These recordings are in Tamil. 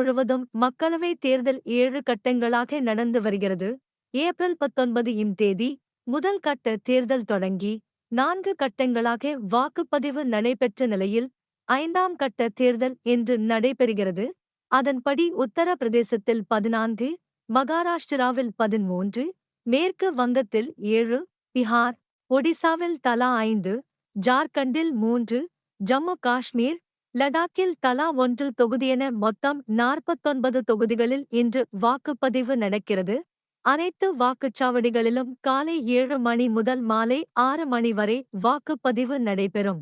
முழுவதும் மக்களவைத் தேர்தல் 7 கட்டங்களாக நடந்து வருகிறது. ஏப்ரல் 19 இம் தேதி முதல் கட்ட தேர்தல் தொடங்கி 4 கட்டங்களாக வாக்குப்பதிவு நடைபெற்ற நிலையில் 5ஆம் கட்ட தேர்தல் இன்று நடைபெறுகிறது. அதன்படி உத்தரப்பிரதேசத்தில் 14, மகாராஷ்டிராவில் 13, மேற்கு வங்கத்தில் 7, பிகார், ஒடிசாவில் தலா 5, ஜார்க்கண்டில் 3, ஜம்மு காஷ்மீர், லடாக்கில் தலா 1 தொகுதியென மொத்தம் 49 தொகுதிகளில் இன்று வாக்குப்பதிவு நடக்கிறது. அனைத்து வாக்குச்சாவடிகளிலும் காலை 7 மணி முதல் மாலை 6 மணி வரை வாக்குப்பதிவு நடைபெறும்.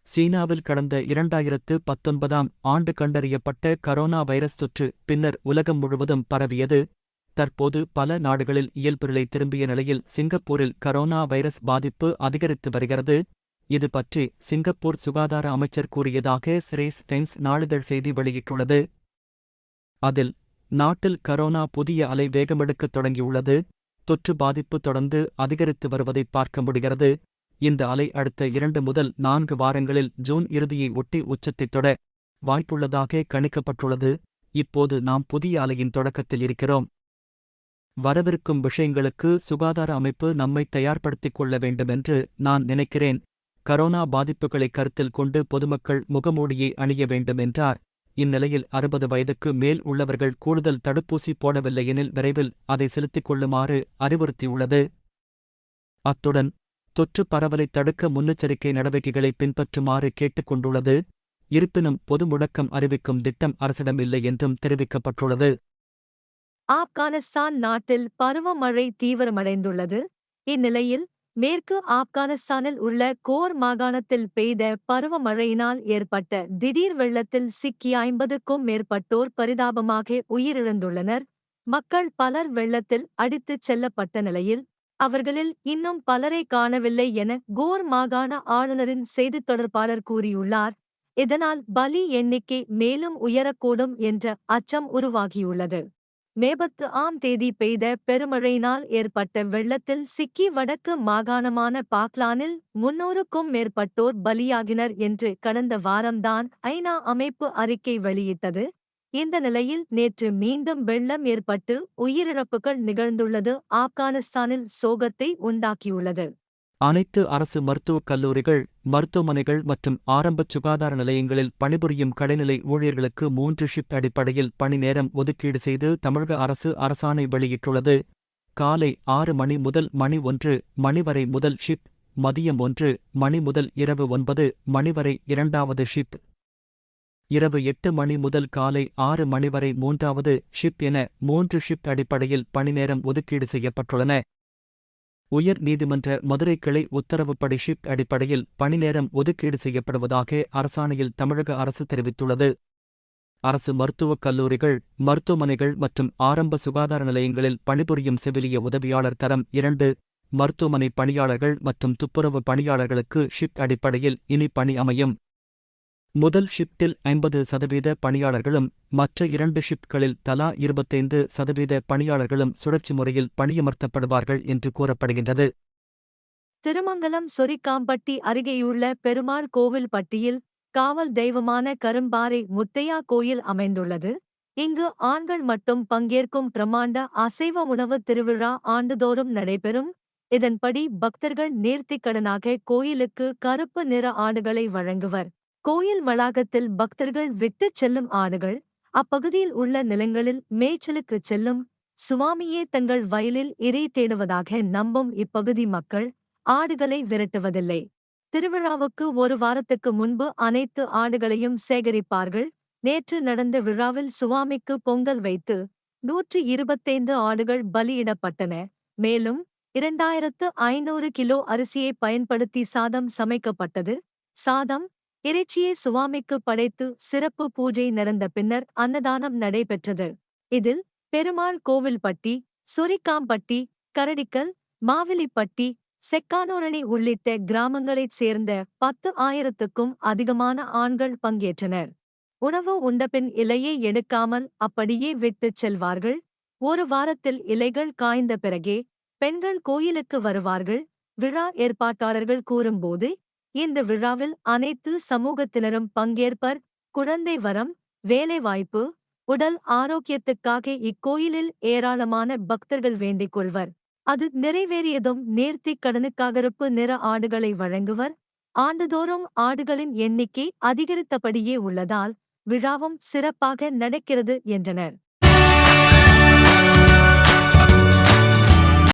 சீனாவில் கடந்த 2019ஆம் ஆண்டு கண்டறியப்பட்ட கரோனா வைரஸ் தொற்று பின்னர் உலகம் முழுவதும் பரவியது. தற்போது பல நாடுகளில் இயல்பு நிலை திரும்பிய நிலையில் சிங்கப்பூரில் கரோனா வைரஸ் பாதிப்பு அதிகரித்து வருகிறது. இது பற்றி சிங்கப்பூர் சுகாதார அமைச்சர் கூறியதாக ஸ்ட்ரெய்ட்ஸ் டைம்ஸ் நாளிதழ் செய்தி வெளியிட்டுள்ளது. அதில், நாட்டில் கரோனா புதிய அலை வேகமெடுக்கத் தொடங்கியுள்ளது. தொற்று பாதிப்பு தொடர்ந்து அதிகரித்து வருவதை பார்க்க முடிகிறது. இந்த அலை அடுத்த 2 முதல் 4 வாரங்களில் ஜூன் இறுதியை ஒட்டி உச்சத்தைத் தொட வாய்ப்புள்ளதாக கணிக்கப்பட்டுள்ளது. இப்போது நாம் புதிய அலையின் தொடக்கத்தில் இருக்கிறோம். வரவிருக்கும் விஷயங்களுக்கு சுகாதார அமைப்பு நம்மை தயார்படுத்திக் கொள்ள வேண்டுமென்று நான் நினைக்கிறேன். கரோனா பாதிப்புகளை கருத்தில் கொண்டு பொதுமக்கள் முகமூடியை அணிய வேண்டும் என்றார். இந்நிலையில் 60 வயதுக்கு மேல் உள்ளவர்கள் கூடுதல் தடுப்பூசி போடவில்லையெனில் விரைவில் அதை செலுத்திக் கொள்ளுமாறு அறிவுறுத்தியுள்ளது. அத்துடன் தொற்று பரவலை தடுக்க முன்னெச்சரிக்கை நடவடிக்கைகளை பின்பற்றுமாறு கேட்டுக் கொண்டுள்ளது. இருப்பினும் பொது முடக்கம் அறிவிக்கும் திட்டம் அரசிடம் இல்லை என்றும் தெரிவிக்கப்பட்டுள்ளது. ஆப்கானிஸ்தான் நாட்டில் பருவமழை தீவிரமடைந்துள்ளது. இந்நிலையில் மேற்கு ஆப்கானிஸ்தானில் உள்ள கோர் மாகாணத்தில் பெய்த பருவமழையினால் ஏற்பட்ட திடீர் வெள்ளத்தில் சிக்கி 50க்கும் மேற்பட்டோர் பரிதாபமாக உயிரிழந்துள்ளனர். மக்கள் பலர் வெள்ளத்தில் அடித்துச் செல்லப்பட்ட நிலையில் அவர்களில் இன்னும் பலரை காணவில்லை என கோர் மாகாண ஆளுநரின் செய்தித் தொடர்பாளர் கூறியுள்ளார். இதனால் பலி எண்ணிக்கை மேலும் உயரக்கூடும் என்ற அச்சம் உருவாகியுள்ளது. மே 10ஆம் தேதி பெய்த பெருமழையினால் ஏற்பட்ட வெள்ளத்தில் சிக்கி வடக்கு மாகாணமான பாக்லானில் 300க்கும் மேற்பட்டோர் பலியாகினர் என்று கடந்த வாரம்தான் ஐநா அமைப்பு அறிக்கை வெளியிட்டது. இந்த நிலையில் நேற்று மீண்டும் வெள்ளம் ஏற்பட்டு உயிரிழப்புகள் நிகழ்ந்துள்ளது ஆப்கானிஸ்தானில் சோகத்தை உண்டாக்கியுள்ளது. அனைத்து அரசு மருத்துவக் கல்லூரிகள், மருத்துவமனைகள் மற்றும் ஆரம்பச் சுகாதார நிலையங்களில் பணிபுரியும் கடைநிலை ஊழியர்களுக்கு 3 ஷிப்ட் அடிப்படையில் பணி நேரம் ஒதுக்கீடு செய்து தமிழக அரசு அரசாணை வெளியிட்டுள்ளது. காலை 6 மணி முதல் மணி 1 மணி வரை முதல் ஷிப்ட், மதியம் 1 மணி முதல் இரவு 9 மணி வரை இரண்டாவது ஷிப்ட், இரவு 8 மணி முதல் காலை 6 மணி வரை மூன்றாவது ஷிப்ட் என 3 ஷிப்ட் அடிப்படையில் பணிநேரம் ஒதுக்கீடு செய்யப்பட்டுள்ளன. உயர் நீதிமன்ற மதுரை கிளை உத்தரவுப்படி ஷிப்ட் அடிப்படையில் பணிநேரம் ஒதுக்கீடு செய்யப்படுவதாக அரசாணையில் தமிழக அரசு தெரிவித்துள்ளது. அரசு மருத்துவக் கல்லூரிகள், மருத்துவமனைகள் மற்றும் ஆரம்ப சுகாதார நிலையங்களில் பணிபுரியும் செவிலிய உதவியாளர் தரம் 2 மருத்துவமனை பணியாளர்கள் மற்றும் துப்புரவு பணியாளர்களுக்கு ஷிப்ட் அடிப்படையில் இனி பணி அமையும். முதல் ஷிப்டில் 50% பணியாளர்களும் மற்ற 2 ஷிப்ட்களில் தலா 25% பணியாளர்களும் சுழற்சி முறையில் பணியமர்த்தப்படுவார்கள் என்று கூறப்படுகின்றது. திருமங்கலம் சொரிக்காம்பட்டி அருகேயுள்ள பெருமாள் கோவில் பட்டியில் காவல் தெய்வமான கரும்பாறை முத்தையா கோயில் அமைந்துள்ளது. இங்கு ஆண்கள் மட்டும் பங்கேற்கும் பிரமாண்ட அசைவ உணவு திருவிழா ஆண்டுதோறும் நடைபெறும். இதன்படி பக்தர்கள் நேர்த்திக்கடனாக கோயிலுக்கு கருப்பு நிற ஆடுகளை வழங்குவர். கோயில் வளாகத்தில் பக்தர்கள் விட்டுச் செல்லும் ஆடுகள் அப்பகுதியில் உள்ள நிலங்களில் மேய்ச்சலுக்குச் செல்லும். சுவாமியே தங்கள் வயலில் இரை தேடுவதாக நம்பும் இப்பகுதி மக்கள் ஆடுகளை விரட்டுவதில்லை. திருவிழாவுக்கு 1 வாரத்துக்கு முன்பு அனைத்து ஆடுகளையும் சேகரிப்பார்கள். நேற்று நடந்த விழாவில் சுவாமிக்கு பொங்கல் வைத்து 125 ஆடுகள் பலியிடப்பட்டன. மேலும் 2500 கிலோ அரிசியை பயன்படுத்தி சாதம் சமைக்கப்பட்டது. சாதம், இறைச்சியை சுவாமிக்கு படைத்து சிறப்பு பூஜை நடந்த பின்னர் அன்னதானம் நடைபெற்றது. இதில் பெருமாள் கோவில்பட்டி, சொரிக்காம்பட்டி, கரடிக்கல், மாவிலிப்பட்டி, செக்கானூரணி உள்ளிட்ட கிராமங்களைச் சேர்ந்த 10,000க்கும் அதிகமான ஆண்கள் பங்கேற்றனர். உணவு உண்டபின் இலையை எடுக்காமல் அப்படியே விட்டுச் செல்வார்கள். 1 வாரத்தில் இலைகள் காய்ந்த பிறகே பெண்கள் கோயிலுக்கு வருவார்கள். விழா ஏற்பாட்டாளர்கள் கூறும்போது, இந்த விழாவில் அனைத்து சமூகத்தினரும் பங்கேற்பர். குழந்தை வரம், வேலைவாய்ப்பு, உடல் ஆரோக்கியத்துக்காக இக்கோயிலில் ஏராளமான பக்தர்கள் வேண்டிக் கொள்வர். அது நிறைவேறியதும் நேர்த்திக் கடனுக்காக கருப்பு நிற ஆடுகளை வழங்குவர். ஆண்டுதோறும் ஆடுகளின் எண்ணிக்கை அதிகரித்தபடியே உள்ளதால் விழாவும் சிறப்பாக நடக்கிறது என்றனர்.